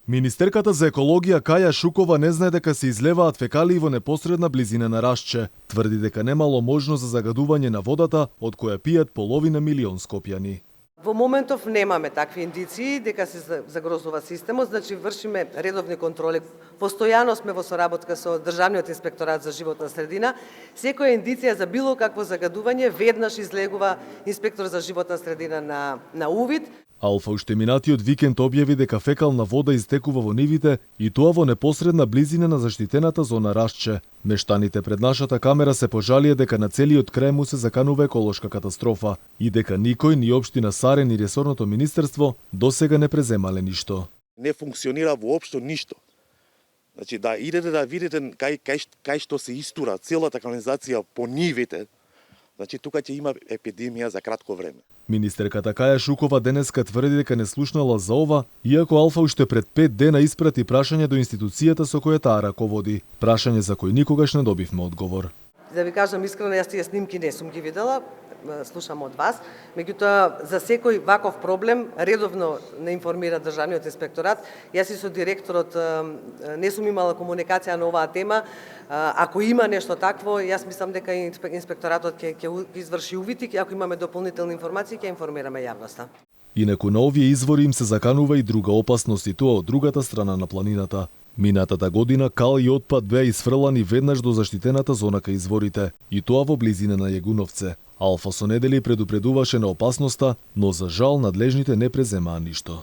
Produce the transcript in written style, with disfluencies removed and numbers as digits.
Министерката за екологија Каја Шукова не знае дека се излеваат фекалии во непосредна близина на Рашче. Тврди дека немало можност за загадување на водата, од која пијат половина милион скопјани. Во моментов немаме такви индиции дека се загрозува системот, значи вршиме редовни контроли. Постојано сме во соработка со Државниот инспекторат за животна средина. Секоја индиција за било какво загадување веднаш излегува инспектор за животна средина на увид. Алфа уште минатиот викенд објави дека фекална вода изтекува во нивите и тоа во непосредна близина на заштитената зона Рашче. Мештаните пред нашата камера се пожалија дека на целиот крај му се заканува еколошка катастрофа и дека никој, ни општина Сарен ни ресорното министерство досега не преземале ништо. Не функционира воопшто ништо. Значи да идете да видите кај што се истура целата канализација по нивите, значи тука ќе има епидемија за кратко време. Министерката Каја Шукова денеска тврди дека не слушнала за ова, иако Алфа уште пред 5 дена испрати прашање до институцијата со која таа раководи. Прашање за кој никогаш не добивме одговор. Да ви кажам искрено, јас тие снимки не сум ги видела, слушам од вас. Меѓутоа, за секој ваков проблем редовно не информира Државниот инспекторат. Јас и со директорот не сум имала комуникација на оваа тема. Ако има нешто такво, јас мислам дека инспекторатот ќе изврши увид и ако имаме дополнителни информации, ќе информираме јавноста. Инаку на овие извори им се заканува и друга опасност и тоа од другата страна на планината. Минатата година кал и отпад беа изфрлани веднаш до заштитената зона кај изворите, и тоа во близина на Јегуновце. Алфа со недели предупредуваше на опасноста, но за жал надлежните не преземаа ништо.